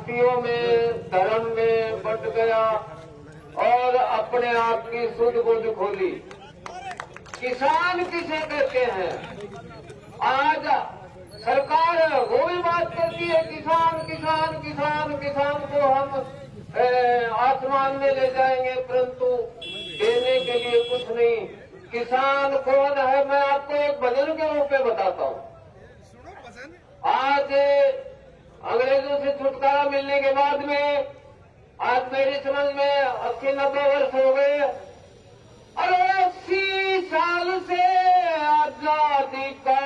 जातियों में, धर्म में बंट गया और अपने आप की सुध बुध खोली। किसान किसे कहते हैं? आज सरकार वो भी बात करती है किसान किसान किसान किसान को हम आसमान में ले जाएंगे, परंतु देने के लिए कुछ नहीं। किसान कौन है? मैं आपको एक भजन के रूप में बताता हूँ। आज अंग्रेजों से छुटकारा मिलने के बाद में आज मेरी समझ में 80-90 वर्ष हो गए। अरे 80 साल से आजादी का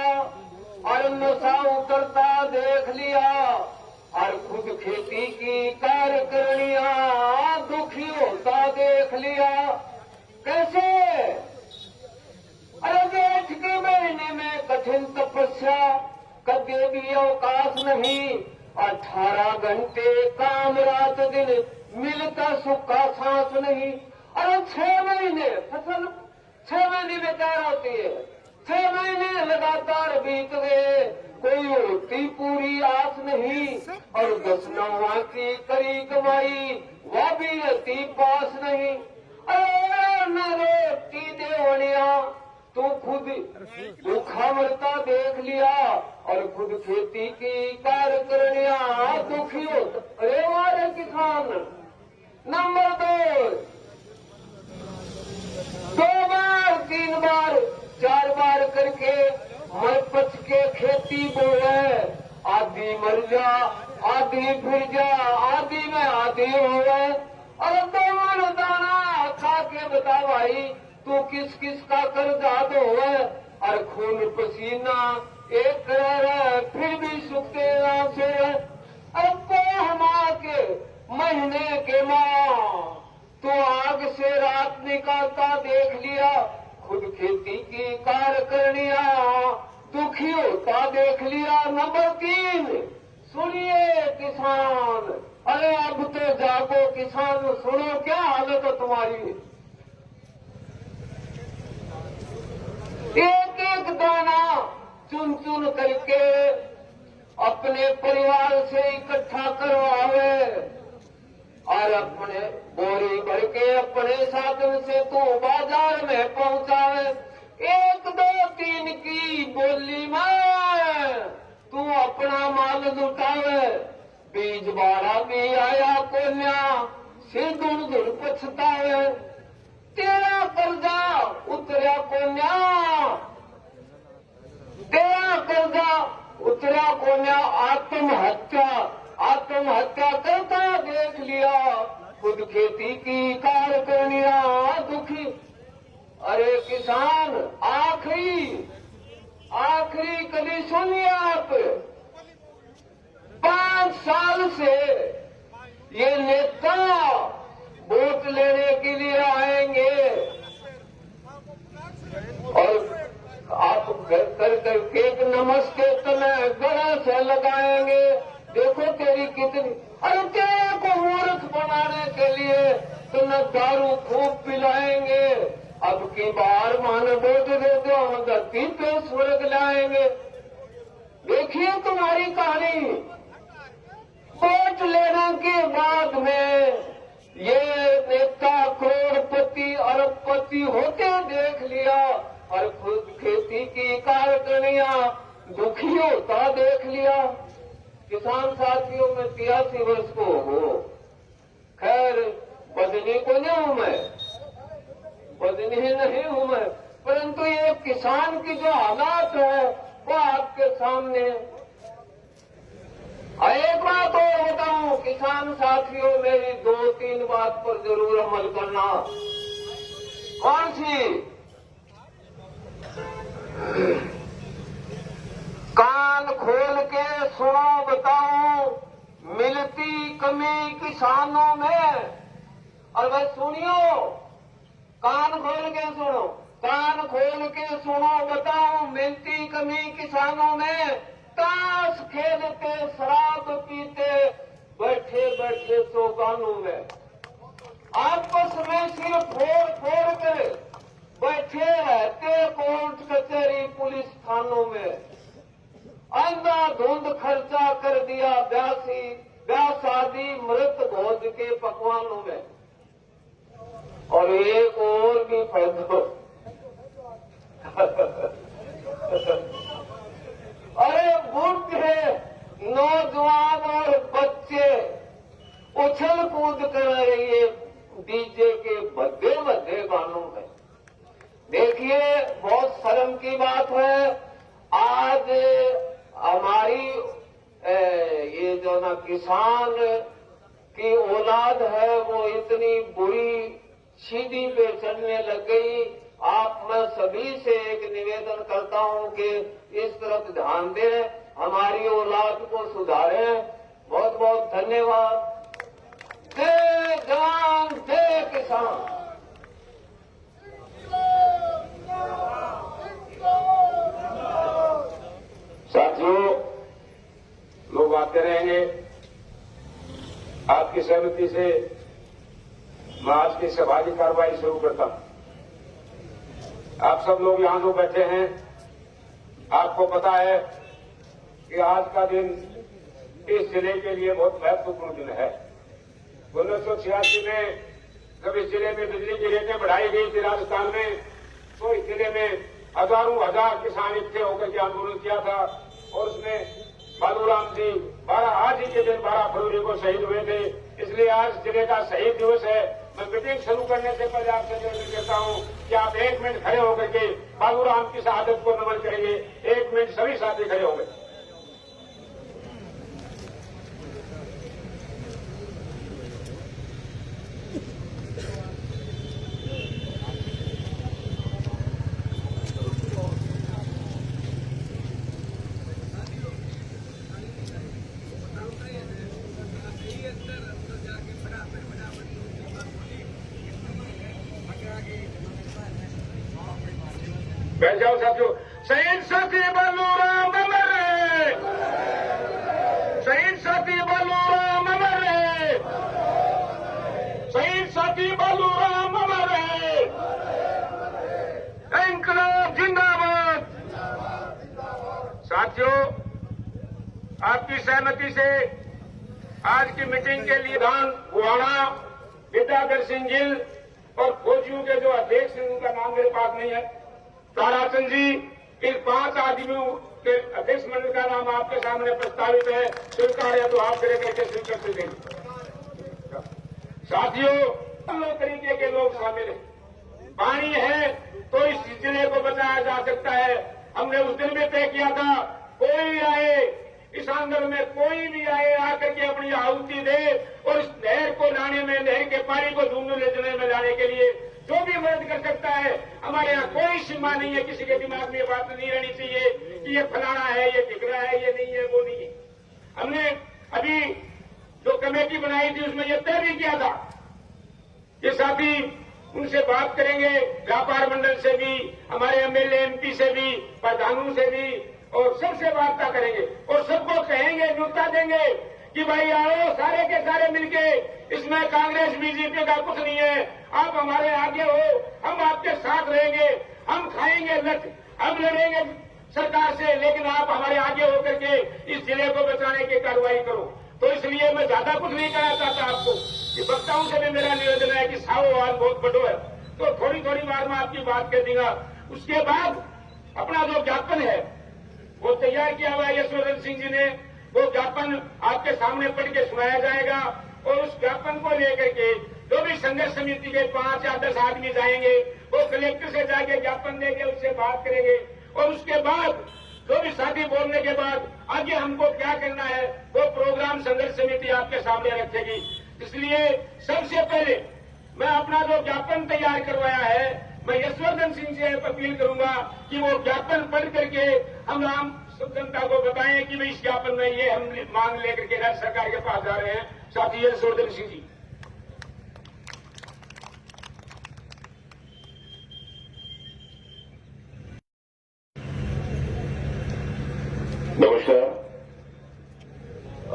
और नशा उतरता देख लिया और खुद खेती की कार्यकारिणियां दुखी होता देख लिया। कैसे? अरे जेठ के महीने में कठिन तपस्या, कभी भी अवकाश नहीं, 18 घंटे काम रात दिन, मिलता सुख का सांस नहीं। अरे 6 महीने फसल 6 महीने में तैयार होती है, 6 महीने लगातार बीत गए, कोई होती पूरी आस नहीं। और 10 नौवा की करी कमाई वह भी रहती पास नहीं। अरे न रोटी देवनिया तू खुद भूखा मरता देख लिया और खुद खेती की कार्यकारिणियां दुखी होता। अरे वाले किसान। नंबर 2 बार 3 बार 4 बार करके मर पच के खेती बोले, आधी मर जा आधी फिर जा, आधी में आधी हो गए। और 2 मन दाना खा के बता भाई तू किस किस का कर्जात हो गए। और खून पसीना एक रह फिर भी सुखते ना से। अब तो हम के महीने के माँ तू आग से रात निकालता देख लिया, खुद खेती की कार्यकारिणियां दुखी होता देख लिया। नंबर 3 सुनिए किसान। अरे अब तो जागो किसान, सुनो क्या हालत है तुम्हारी। एक एक दाना चुन चुन करके अपने परिवार से इकट्ठा करवावे और अपने बोरी भर के अपने साधन से तू बाजार में पहुंचावे। 1 2 3 की बोली में तू अपना माल लुटावे। बीज बाड़ा भी आया कोन्या से दुड़ दुड़ पछतावे। तेरा कर्जा उतरा कोन्या, तेरा कर्जा उतरा कोन्या। आत्महत्या करता देख लिया, खुद खेती की कार्यकारिणियां दुखी। अरे किसान आखिरी कभी सुनिए आप। 5 साल से ये नेता वोट लेने के लिए आएंगे और आप कर करके नमस्ते तुम्हें गला से लगाएंगे। देखो तेरी कितनी। अरे तेरे को मूर्ख बनाने के लिए तुम्हें दारू खूब पिलाएंगे। अब की बार मानो वोट देते हम धरती पे स्वर्ग लाएंगे। देखिए तुम्हारी कहानी। वोट लेने के बाद में ये नेता करोड़पति अरबपति होते देख लिया और खुद खेती की कार्यकारिणियां दुखी होता देख लिया। किसान साथियों में 83 वर्ष को हो। खैर बदनी को नहीं हूं मैं, बदनी नहीं हूं मैं, परंतु ये किसान की जो हालात है वो आपके सामने। एक बात और बताऊं किसान साथियों, मेरी 2-3 बात पर जरूर अमल करना। कौन सी? कान खोल के सुनो बताऊं, मिलती कमी किसानों में। और भाई सुनियो, कान खोल के सुनो, कान खोल के सुनो बताऊं, मिलती कमी किसानों में। ताश खेलते शराब पीते बैठे बैठे सोगानों में, आपस में सिर फोड़ फोड़ कर बैठे रहते कोर्ट कचहरी पुलिस थानों में। अंधाधुंध खर्चा कर दिया ब्याह शादी मृत भोज के पकवानों में। और एक और भी फायदा, अरे बूढ़े नौजवान और बच्चे उछल कूद कर रही डीजे के भद्दे भद्दे गानों में। देखिए, बहुत शर्म की बात है, आज हमारी ये जो ना किसान की औलाद है वो इतनी बुरी सीढ़ी पे चढ़ने लग गई। आप मैं सभी से एक निवेदन करता हूं कि इस तरफ ध्यान दें, हमारी औलाद को सुधारें। बहुत बहुत धन्यवाद। जय जवान जय किसान। साथियों, लोग आते रहेंगे। आपकी सहमति से मैं आज की सभा की कार्रवाई शुरू करता हूं। आप सब लोग यहां जो बैठे हैं, आपको पता है कि आज का दिन इस जिले के लिए बहुत महत्वपूर्ण दिन है। 1986 में जब इस जिले में बिजली की रेटें बढ़ाई गई थी राजस्थान में, तो इस जिले में हजारों हजार किसान इकट्ठे होकर के आंदोलन किया था और उसमें बालूराम जी 12 आज ही के दिन 12 फरवरी को शहीद हुए थे। इसलिए आज जिले का शहीद दिवस है। मैं मीटिंग शुरू करने से पहले आपसे निवेदन करता हूं कि आप 1 मिनट खड़े होकर के बालूराम की शहादत को नमन करेंगे। 1 मिनट सभी साथी खड़े होंगे। बैठ जाओ साथियों। शहीद साथी बालूराम अमर रहे, शहीद साथी बालूराम अमर रहे, शहीद साथी बालूराम अमर रहे। इंकलाब जिंदाबाद। साथियों, आपकी सहमति से आज की मीटिंग के लिए प्रधान बुहाना, विद्याधर सिंह गिल और फौजियों के जो अध्यक्ष हैं, उनका नाम मेरे पास नहीं है, ताराचंद जी, इन 5 आदमियों के अध्यक्ष मंडल का नाम आपके सामने प्रस्तावित है। स्वीकार है तो आप खड़े करके स्वीकार से देंगे। साथियों, दो तरीके के लोग शामिल हैं। पानी है तो इस जिले को बचाया जा सकता है। हमने उस दिन में तय किया था, कोई आए इस आंदोलन में, कोई भी आए आकर के अपनी आहुति दे और इस नहर को लाने में, नहर के पानी को ढूंढने ले जाने में लाने के लिए जो भी मदद कर सकता है। हमारे यहाँ कोई सीमा नहीं है। किसी के दिमाग में ये बात नहीं रहनी चाहिए कि ये फलाना है, ये ठिकरा है, ये नहीं है, वो नहीं है। हमने अभी जो कमेटी बनाई थी उसमें ये तय भी किया था, ये साथी उनसे बात करेंगे, व्यापार मंडल से भी, हमारे एमएलए एमपी से भी, प्रधानों से भी, और सबसे वार्ता करेंगे और सबको कहेंगे, न्योता देंगे कि भाई आओ सारे के सारे मिलके, इसमें कांग्रेस बीजेपी का कुछ नहीं है, आप हमारे आगे हो, हम आपके साथ रहेंगे, हम खाएंगे लट, हम लड़ेंगे सरकार से, लेकिन आप हमारे आगे होकर के इस जिले को बचाने की कार्रवाई करो। तो इसलिए मैं ज्यादा कुछ नहीं कहना चाहता आपको, कि वक्ताओं से भी मेरा निवेदन है कि साहो आवाज बहुत बड़ो है, तो थोड़ी थोड़ी बार में आपकी बात कर दूंगा। उसके बाद अपना जो ज्ञापन है वो तैयार किया हुआ है यशवर्धन सिंह जी ने, वो ज्ञापन आपके सामने पढ़ के सुनाया जाएगा और उस ज्ञापन को लेकर के जो भी संघर्ष समिति के 5 या 10 आदमी जाएंगे, वो कलेक्टर से जाके ज्ञापन देंगे, उससे बात करेंगे और उसके बाद जो भी साथी बोलने के बाद आगे हमको क्या करना है वो प्रोग्राम संघर्ष समिति आपके सामने रखेगी। इसलिए सबसे पहले मैं अपना जो ज्ञापन तैयार करवाया है, मैं यशवर्धन सिंह से अपील करूंगा कि वो ज्ञापन पढ़ करके हम आम जनता को बताएं कि भाई इस ज्ञापन में ये हम मांग लेकर के राज्य सरकार के पास जा रहे हैं। साथी यशवर्धन सिंह जी। नमस्कार।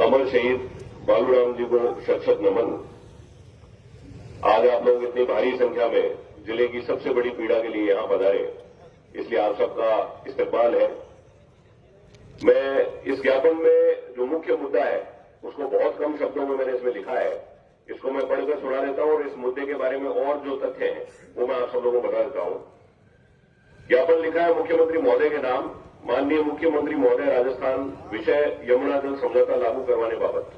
अमर शहीद बालूराम जी को शत-शत नमन। आज आप लोग इतनी भारी संख्या में जिले की सबसे बड़ी पीड़ा के लिए यहां पधारे, इसलिए आप सबका इस्तकबाल है। मैं इस ज्ञापन में जो मुख्य मुद्दा है उसको बहुत कम शब्दों में मैंने इसमें लिखा है, इसको मैं पढ़कर सुना देता हूं और इस मुद्दे के बारे में और जो तथ्य हैं वो मैं आप सब लोगों को बता देता हूं। ज्ञापन लिखा है मुख्यमंत्री महोदय के नाम, माननीय मुख्यमंत्री महोदय राजस्थान, विषय यमुना जल समझौता लागू करवाने बाबत।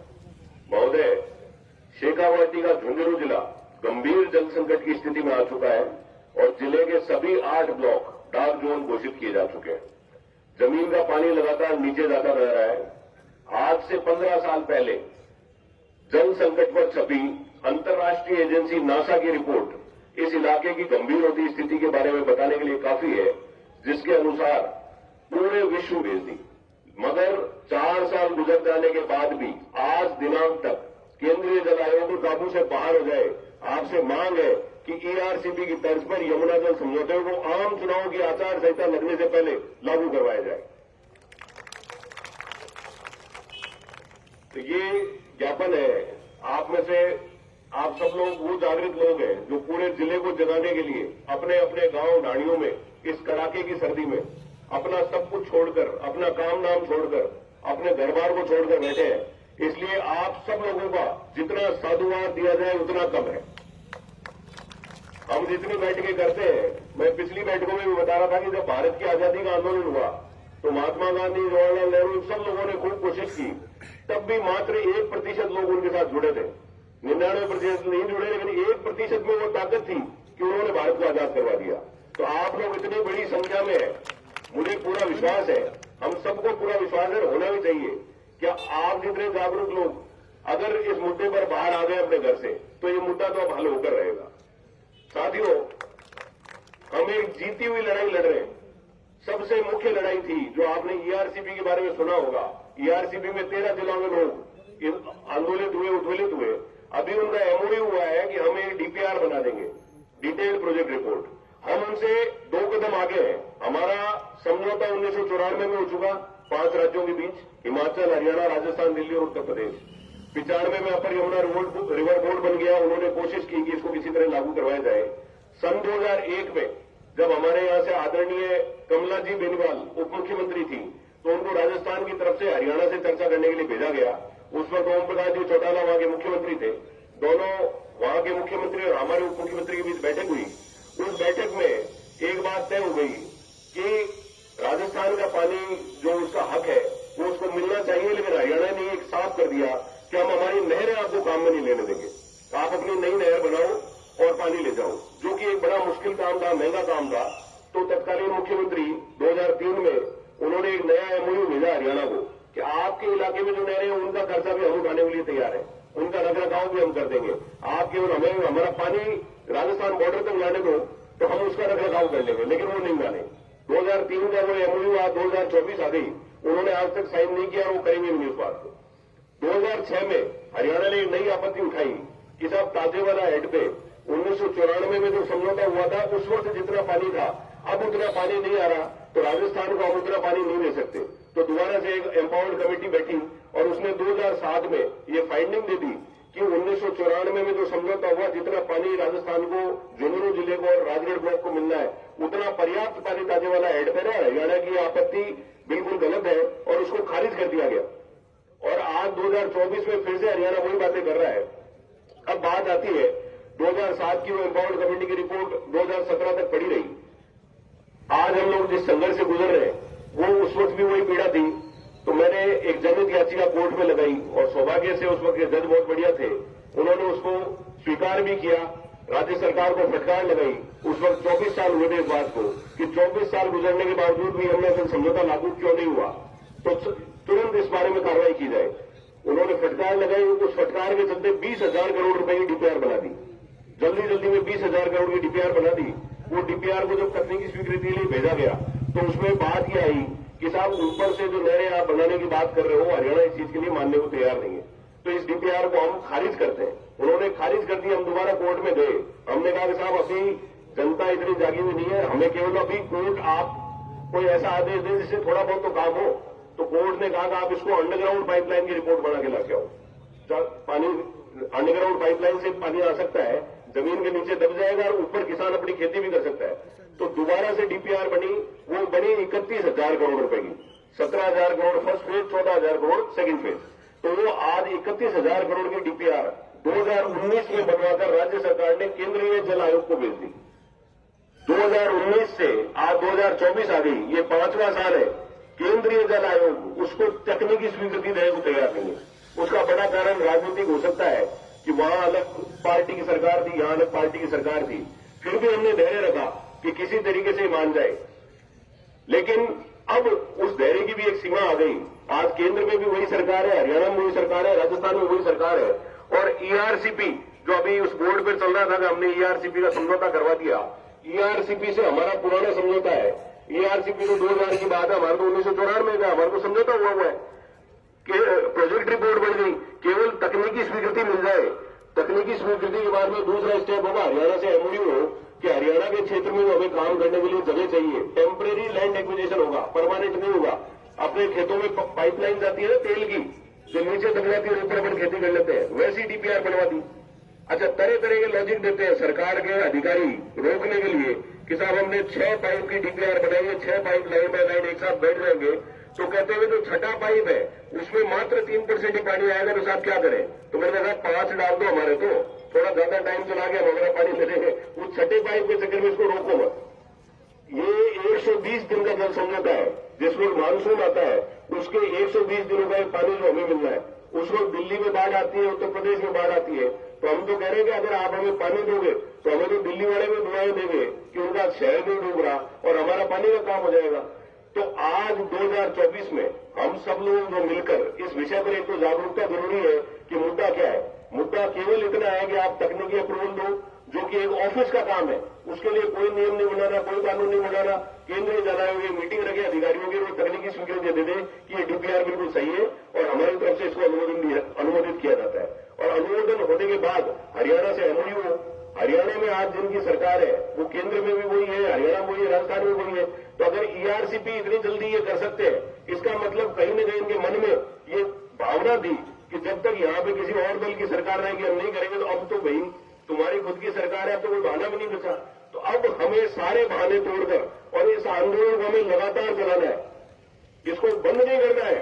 महोदय, शेखावाटी का झुंझुनू जिला गंभीर जल संकट की स्थिति में आ चुका है और जिले के सभी 8 ब्लॉक डार्क जोन घोषित किए जा चुके हैं। जमीन का पानी लगातार नीचे जाता रह रहा है। आज से 15 साल पहले जल संकट पर छपी अंतर्राष्ट्रीय एजेंसी नासा की रिपोर्ट इस इलाके की गंभीर होती स्थिति के बारे में बताने के लिए काफी है, जिसके अनुसार पूरे विश्व भेज दी। मगर 4 साल गुजर जाने के बाद भी आज दिनांक तक केंद्रीय जल आयोग काबू से बाहर हो जाए। आपसे मांग है कि ईआरसीपी की तर्ज पर यमुना जल समझौते को आम चुनाव की आचार संहिता लगने से पहले लागू करवाया जाए। तो ये ज्ञापन है। आप में से आप सब लोग वो जागृत लोग हैं जो पूरे जिले को जगाने के लिए अपने अपने गांव ढाणियों में इस कड़ाके की सर्दी में अपना सब कुछ छोड़कर, अपना काम नाम छोड़कर, अपने घर बार को छोड़कर बैठे हैं। इसलिए आप सब लोगों का जितना साधुवाद दिया जाए उतना कम है। हम जितनी बैठकें करते हैं, मैं पिछली बैठकों में भी बता रहा था कि जब भारत की आजादी का आंदोलन हुआ तो महात्मा गांधी, जवाहरलाल नेहरू, सब लोगों ने खूब कोशिश की, तब भी मात्र 1% लोग उनके साथ जुड़े थे। 99% नहीं जुड़े, लेकिन 1% में वो ताकत थी कि उन्होंने भारत को आजाद करवा दिया। तो आप लोग इतनी बड़ी संख्या में है, मुझे पूरा विश्वास है, हम सबको पूरा विश्वास है, होना भी चाहिए कि आप जितने जागरूक लोग अगर इस मुद्दे पर बाहर आ गए अपने घर से, तो ये मुद्दा तो अब हल होकर रहेगा। साथियों, हम एक जीती हुई लड़ाई लड़ रहे हैं। सबसे मुख्य लड़ाई थी जो आपने ईआरसीपी के बारे में सुना होगा। ईआरसीपी में 13 जिलों में लोग आंदोलित हुए, उद्वेलित हुए। अभी उनका एमओयू हुआ है कि हम एक डीपीआर बना देंगे, डिटेल प्रोजेक्ट रिपोर्ट। हम उनसे 2 कदम आगे हैं। हमारा समझौता 1994 में हो चुका 5 राज्यों के बीच, हिमाचल, हरियाणा, राजस्थान, दिल्ली और उत्तर प्रदेश। 95 में अपर यमुना रिवर बोर्ड बन गया। उन्होंने कोशिश की कि इसको किसी तरह लागू करवाया जाए। सन 2001 में जब हमारे यहां से आदरणीय कमला जी बेनीवाल उप मुख्यमंत्री थी, तो उनको राजस्थान की तरफ से हरियाणा से चर्चा करने के लिए भेजा गया। उस वक्त ओम प्रकाश जी चौटाला वहां के मुख्यमंत्री थे। दोनों वहां के मुख्यमंत्री और हमारे उप मुख्यमंत्री के बीच बैठक हुई। उस बैठक में एक बात तय हो गई कि राजस्थान का पानी जो उसका हक है वो उसको मिलना चाहिए, लेकिन हरियाणा ने एक साफ कर दिया कि हम हमारी नहरें आपको काम में नहीं लेने देंगे। आप अपनी नई नहर बनाओ और पानी ले जाओ, जो कि एक बड़ा मुश्किल काम था, महंगा काम था। तो तत्कालीन मुख्यमंत्री 2003 में उन्होंने एक नया एमओयू भेजा हरियाणा को कि आपके इलाके में जो नहरें हैं उनका खर्चा भी हम उठाने के लिए तैयार है, उनका रखरखाव भी हम कर देंगे। आप केवल हमें हमारा पानी राजस्थान बॉर्डर तक लाने दो तो हम उसका रखरखाव कर लेंगे, लेकिन वो नहीं माने। 2003 का वो एमओयू आज 2024 आ गई, उन्होंने आज तक साइन नहीं किया और वो करेंगे नहीं उस बात को। 2006 में हरियाणा ने एक नई आपत्ति उठाई कि साहब ताजेवाला हेड पे 1994 में जो समझौता हुआ था उस वक्त जितना पानी था अब उतना पानी नहीं आ रहा, तो राजस्थान को अब उतना पानी नहीं ले सकते। तो दोबारा से एक एम्पावर्ड कमेटी बैठी और उसने 2007 में ये फाइंडिंग दे दी कि 1994 में जो समझौता हुआ जितना पानी राजस्थान को, झुंझुनू जिले को और राजगढ़ ब्लॉक को मिलना है उतना पर्याप्त पानी ताजेवाला हेड पे है। हरियाणा की आपत्ति बिल्कुल गलत है और उसको खारिज कर दिया गया। और आज 2024 में फिर से हरियाणा वही बातें कर रहा है। अब बात आती है 2007 की वो एम्पावर्ड कमेटी की रिपोर्ट 2017 तक पड़ी रही। आज हम लोग जिस संघर्ष से गुजर रहे हैं वो उस वक्त भी वही पीड़ा थी। तो मैंने एक जनहित याचिका कोर्ट में लगाई और सौभाग्य से उस वक्त के जज बहुत बढ़िया थे, उन्होंने उसको स्वीकार भी किया। राज्य सरकार को फटकार लगाई। उस वक्त 24 साल हुए थे इस बात को कि 24 साल गुजरने के बावजूद भी हमने समझौता लागू क्यों नहीं हुआ, तो तुरंत इस बारे में कार्रवाई की जाए। उन्होंने फटकार लगाई। उस फटकार के चलते 20,000 करोड़ रुपए की डीपीआर बना दी। जल्दी जल्दी में 20,000 करोड़ की डीपीआर बना दी। वो डीपीआर को जब तकनीकी स्वीकृति के लिए भेजा गया तो उसमें बात यह आई कि साहब ऊपर से जो नहरें आप बनाने की बात कर रहे हो, हरियाणा इस चीज के लिए मानने को तैयार नहीं है, तो इस डीपीआर को हम खारिज करते हैं। उन्होंने खारिज कर दी। हम दोबारा कोर्ट में गए। हमने कहा कि साहब अभी जनता इतनी जागी हुई नहीं है, हमें केवल अभी कोर्ट आप कोई ऐसा आदेश दे जिससे थोड़ा बहुत तो काम हो। तो कोर्ट ने कहा कि आप इसको अंडरग्राउंड पाइपलाइन की रिपोर्ट बना के लाके आओ। पानी अंडरग्राउंड पाइपलाइन से पानी आ सकता है, जमीन के नीचे दब जाएगा और ऊपर किसान अपनी खेती भी कर सकता है। तो दोबारा से डीपीआर बनी। वो बनी 31,000 करोड़ रुपए की। 17,000 crore first phase, 14,000 crore second phase. तो वो आज 31,000 करोड़ की डीपीआर 2019 में बनवाकर राज्य सरकार ने केंद्रीय जल आयोग को भेज दी। 2019 से आज 2024 आ गई, ये 5वां साल है। केंद्रीय जल आयोग उसको तकनीकी स्वीकृति देने को तैयार नहीं है। उसका बड़ा कारण राजनीतिक हो सकता है कि वहां अलग पार्टी की सरकार थी, यहां अलग पार्टी की सरकार थी, फिर भी हमने धैर्य रखा कि किसी तरीके से मान जाए। लेकिन अब उस धैर्य की भी एक सीमा आ गई। आज केंद्र में भी वही सरकार है, हरियाणा में वही सरकार है, राजस्थान में वही सरकार है, और ईआरसीपी जो अभी उस बोर्ड पर चल रहा था कि हमने ईआरसीपी का समझौता करवा दिया, ईआरसीपी से हमारा पुराना समझौता है। ईआरसीपी तो 2000 की बात है, हमारा तो 1994 का हमारा तो समझौता हुआ है कि प्रोजेक्ट रिपोर्ट बन गई, केवल तकनीकी स्वीकृति मिल जाए। तकनीकी स्वीकृति के बाद में दूसरा स्टेप होगा हरियाणा से एमओयू हो कि हरियाणा के क्षेत्र में हमें काम करने के लिए जगह चाहिए। टेम्परेरी लैंड एक्विजिशन होगा, परमानेंट नहीं होगा। अपने खेतों में पाइपलाइन जाती है ना तेल की, जो नीचे दब जाती है ऊपर अपन खेती कर लेते हैं, वैसी डीपीआर बनवा दी। अच्छा, तरह तरह के लॉजिक देते हैं सरकार के अधिकारी रोकने के लिए कि साहब हमने 6 पाइप की डीपीआर बनाई है, 6 पाइप लाइन बाय लाइन एक साथ बैठ जाएंगे, तो कहते हुए जो छठा पाइप है उसमें मात्र 3% ही पानी आएगा, तो साहब क्या करें? तो मैंने कहा 5 डाल दो हमारे, तो थोड़ा ज्यादा टाइम चला गया, हमारा पानी ले लेंगे। उस छठे पाइप के चक्कर में इसको रोको मत। ये 120 दिन का जल समझौता है। जिस वक्त मानसून आता है उसके 120 दिनों का पानी जो हमें मिलना है, उस वक्त दिल्ली में बाढ़ आती है, उत्तर प्रदेश में बाढ़ आती है, तो हम तो कह रहे हैं कि अगर आप हमें पानी दोगे तो हमें तो दिल्ली वाले में दुआएं देंगे कि उनका शहर नहीं डूब रहा और हमारा पानी का काम हो जाएगा। तो आज 2024 में हम सब लोग जो मिलकर इस विषय पर एक तो जागरूकता जरूरी है कि मुद्दा क्या है। मुद्दा केवल इतना है कि आप तकनीकी अप्रूवल दो, जो कि एक ऑफिस का काम है, उसके लिए कोई नियम नहीं बनाना, कोई कानून नहीं बनाना। केंद्रीय जल आयोग की मीटिंग रखे अधिकारियों की, वो तकनीकी स्वीकृति दे दें कि ये डीपीआर बिल्कुल सही है और हमारी तरफ से इसको अनुमोदित किया जाता है। और अनुमोदन होने के बाद हरियाणा से एमओयू हो। हरियाणा में आज जिनकी सरकार है वो केंद्र में भी वही है, हरियाणा में वही है, राजस्थान में वही है। तो अगर ईआरसीपी इतनी जल्दी ये कर सकते हैं, इसका मतलब कहीं न कहीं इनके मन में ये भावना थी कि जब तक यहाँ पे किसी और दल की सरकार रहेगी हम नहीं करेंगे। तो अब तो भाई तुम्हारी खुद की सरकार है, अब तो कोई बहाना भी नहीं बचा। तो अब हमें सारे बहाने तोड़कर और इस आंदोलन को हमें लगातार चलाना है, इसको बंद नहीं करना है।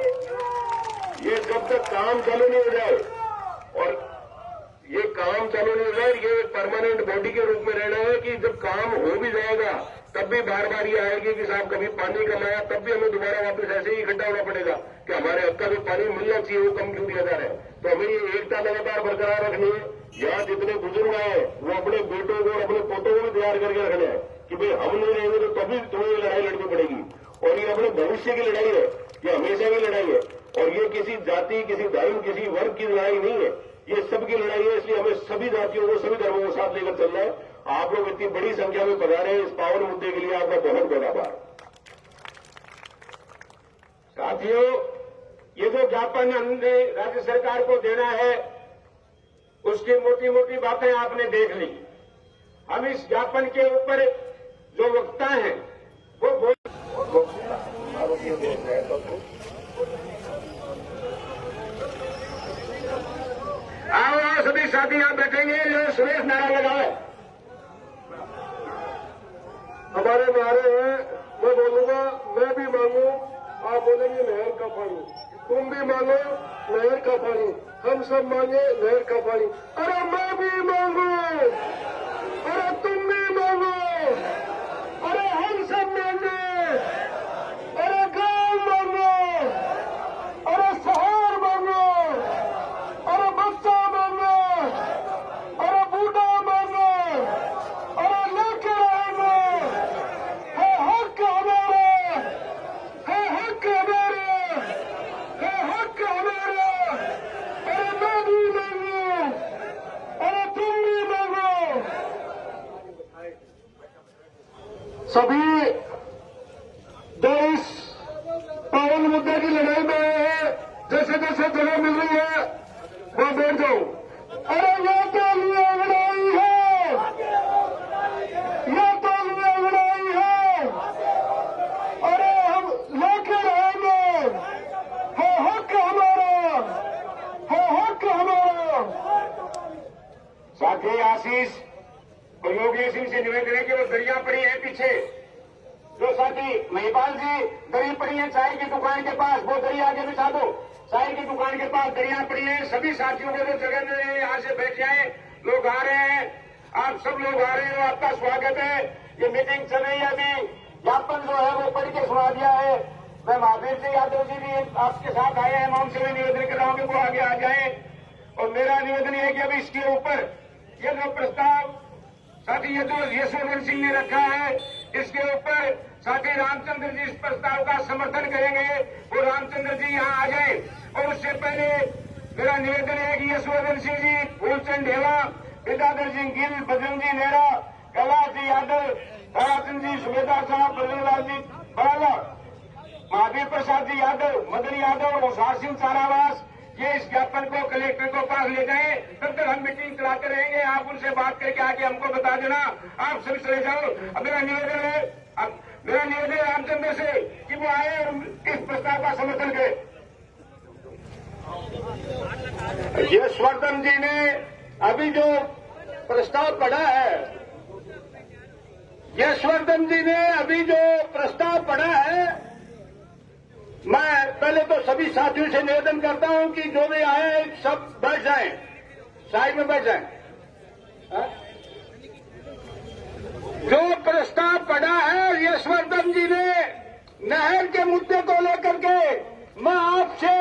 ये जब तक काम चालू नहीं हो जाए, और ये काम चालू नहीं हो जाए, ये परमानेंट बॉडी के रूप में रहना है कि जब काम हो भी जाएगा तब भी बार बार ये आएगी कि साहब कभी पानी कम आया, तब भी हमें दोबारा वापस ऐसे ही इकट्ठा होना पड़ेगा कि हमारे हक का भी पानी मिलना चाहिए, वो कम क्यों दिया जा रहा है। तो हमें ये एकता लगातार बरकरार रखनी है। यहाँ जितने बुजुर्ग आए वो अपने बेटों को और अपने पोतों को भी तैयार करके रखना है कि भाई हम नहीं रहेंगे तो तभी तुम्हें ये लड़ाई लड़नी पड़ेगी। और ये अपने भविष्य की लड़ाई है, ये हमेशा की लड़ाई है, और ये किसी जाति, किसी धर्म, किसी वर्ग की लड़ाई नहीं है, ये सबकी लड़ाई है। इसलिए हमें सभी जातियों को, सभी धर्मों को साथ लेकर चलना है। आप लोग इतनी बड़ी संख्या में पधारे हैं इस पावन मुद्दे के लिए, आपका बहुत बहुत आभार। साथियों, ये जो ज्ञापन हमने राज्य सरकार को देना है उसकी मोटी मोटी बातें आपने देख ली। हम इस ज्ञापन के ऊपर जो वक्ता हैं वो आओ सभी साथी आप बैठेंगे, जो सुरेश नारा लगाए। हमारे नारे हैं, मैं बोलूंगा मैं भी मांगू, आप बोलेंगे नहर का पानी, तुम भी मांगो नहर का पानी, हम सब मांगे नहर का पानी। अरे मैं भी मांगू, अरे तुम भी मांगो, अरे हम सब मांगे, अरे गांव मांगो, अरे शहर मांगो, अरे बच्चा मांगो, अरे बूढ़ा मांगो, अरे लेके आएंगे, है हक हमारा, है हक हमारा, है हक हमारा। अरे मैं भी मांगू, अरे तुम भी मांगो। सभी जो इस पावन मुद्दे की लड़ाई में है, जैसे जैसे जगह मिल रही है वहां बैठ जाओ। अरे ये तो लिए लड़ाई है, ये तो लिए लड़ाई है, अरे हम लेके रहेंगे, है हक हमारा, है हक हमारा। साथी आशीष और योगेश सिंह से निवेदन है कि वो दरिया पड़ी है पीछे, जो साथी महिपाल जी दरी पड़ी है चाय की दुकान के पास, वो दरी आगे बिछा दो। चाय की दुकान के पास दरिया पड़ी है, सभी साथियों को जो जगह मिल रही है यहाँ से बैठ जाए। लोग आ रहे हैं, आप सब लोग आ रहे हैं, आपका स्वागत है। ये मीटिंग चल रही है, अभी ज्ञापन जो है वो पढ़ के सुना दिया है। मैं महावीर सिंह यादव जी भी आपके साथ आए हैं, मैं उनसे भी निवेदन कर रहा हूँ कि वो आगे आ जाए। और मेरा निवेदन है कि अभी इसके ऊपर ये जो प्रस्ताव साथी ये जो यशवर्धन सिंह ने रखा है, इसके ऊपर साथी रामचंद्र जी इस प्रस्ताव का समर्थन करेंगे। वो रामचंद्र जी यहाँ आ जाए। और उससे पहले मेरा निवेदन है कि यशवर्धन सिंह जी, फूलचंद ढेवा, विद्याधर सिंह गिल, बजरंग जी नेहरा, कैलाश जी यादव, ताराचंद जी, सुबेदार साहब, बजरंगलाल जी बराला, महावीर प्रसाद जी यादव, मदन यादव, मुसार सिंह सारावास, ये इस ज्ञापन को कलेक्टर को पास ले जाए। तब तक हम मीटिंग चलाते रहेंगे। आप उनसे बात करके आके हमको बता देना, आप सभी चले जाओ। अब मेरा निवेदन है रामचंद्र से कि वो आए और इस प्रस्ताव का समर्थन करें। यशवर्धन जी ने अभी जो प्रस्ताव पढ़ा है, यशवर्धन जी ने अभी जो प्रस्ताव पढ़ा है, मैं पहले तो सभी साथियों से निवेदन करता हूं कि जो भी आए सब बैठ जाएं, साइड में बैठ जाएं। जो प्रस्ताव पढ़ा है यशवर्धन जी ने नहर के मुद्दे को लेकर के, मैं आपसे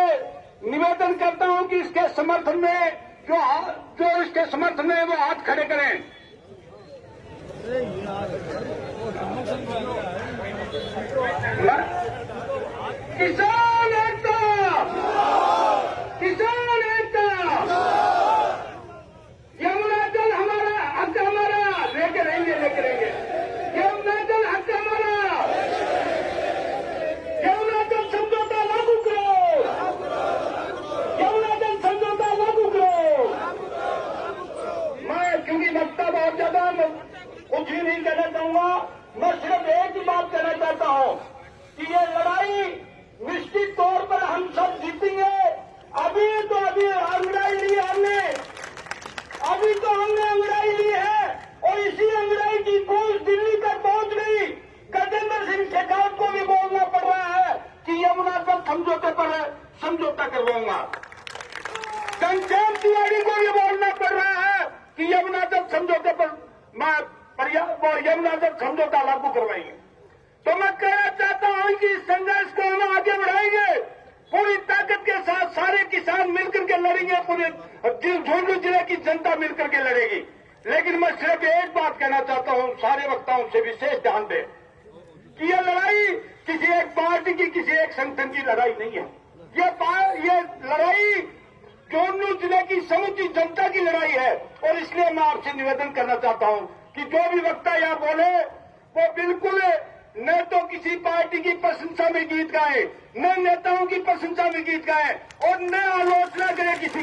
निवेदन करता हूं कि इसके समर्थन में जो इसके समर्थन में वो हाथ खड़े करें। किसान एकता, किसान एकता, यमुना जल हमारा हक, हमारा लेके रहेंगे, यमुना जल हक हमारा, यमुना जल समझौता लागू करो, यमुना जल समझौता लागू करो। मैं क्योंकि वक्ता बहुत ज्यादा कुछ भी नहीं कहना चाहूंगा, मैं सिर्फ एक ही बात कहना चाहता हूं कि ये लड़ाई निश्चित तौर पर हम सब जीतेंगे। अभी अंगड़ाई ली हमने, अभी तो हमने अंगड़ाई ली है और इसी अंगड़ाई की गूंज दिल्ली तक पहुंच गई। गजेंद्र सिंह शेखावत को भी बोलना पड़ रहा है कि यमुना जल समझौते पर समझौता करवाऊंगा। घनश्याम तिवारी को ये बोलना पड़ रहा है कि यमुना जल समझौते पर यमुना जल समझौता लागू करवाएंगे। तो मैं कहना चाहता हूं कि इस संघर्ष को हम आगे बढ़ाएंगे, पूरी ताकत के साथ सारे किसान मिलकर के लड़ेंगे, पूरे झुंझुनू जिले की जनता मिलकर के लड़ेगी। लेकिन मैं सिर्फ एक बात कहना चाहता हूं, सारे वक्ताओं से विशेष ध्यान दें कि यह लड़ाई किसी एक पार्टी की, किसी एक संगठन की लड़ाई नहीं है। ये लड़ाई झुंझुनू जिले की समूची जनता की लड़ाई है। और इसलिए मैं आपसे निवेदन करना चाहता हूं कि जो भी वक्ता यहां बोले वो बिल्कुल न तो किसी पार्टी की प्रशंसा में गीत गाए, न नेताओं की प्रशंसा में गीत गाए और न आलोचना करे किसी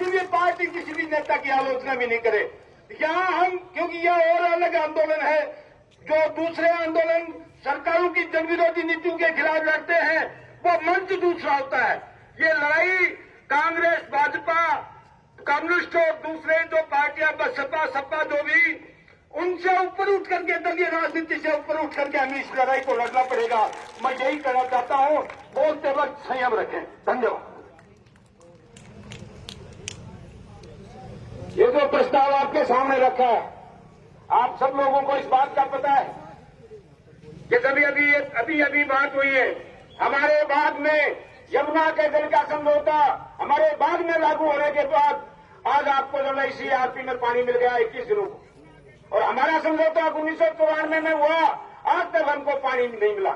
भी पार्टी, किसी भी नेता की आलोचना भी नहीं करे। यहाँ हम, क्योंकि यह और अलग आंदोलन है, जो दूसरे आंदोलन सरकारों की जन विरोधी नीतियों के खिलाफ लड़ते हैं, वो मंच दूसरा होता है। ये लड़ाई कांग्रेस, भाजपा, कम्युनिस्ट और दूसरे जो पार्टियां बसपा, सपा जो भी, उनसे ऊपर उठ करके, दलीय राजनीति से ऊपर उठ करके हमें इस लड़ाई को लड़ना पड़ेगा। मैं यही कहना चाहता हूं, बोलते वक्त संयम रखें। धन्यवाद। ये जो प्रस्ताव आपके सामने रखा है, आप सब लोगों को इस बात का पता है कि अभी बात हुई है। हमारे बाद में यमुना के जल का समझौता हमारे बाद में लागू होने के बाद आज आपको जो है CRP में पानी मिल गया 21 दिनों को, और हमारा समझौता 1994 में हुआ, आज तक हमको पानी नहीं मिला।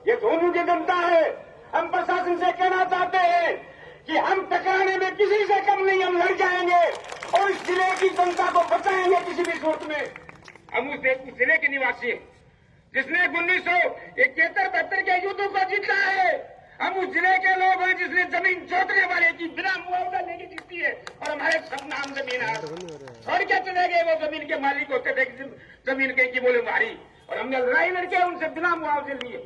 ये दोनों की जनता है। हम प्रशासन से कहना चाहते हैं कि हम टकराने में किसी से कम नहीं, हम लड़ जाएंगे और इस जिले की जनता को बचाएंगे किसी भी सूरत में। हम उस जिले के निवासी हैं जिसने 1971-72 के युद्ध को जीता है। हम उस जिले के लोग हैं जिसने जमीन जोतने वाले की बिना मुआवजा लेके जीती है, और हमारे सब नाम जमीन है। छोड़ के चले गए वो जमीन के मालिक होते थे, जमीन की बोले मारी, और हमने लड़ाई लड़के उनसे बिना मुआवजे लिए।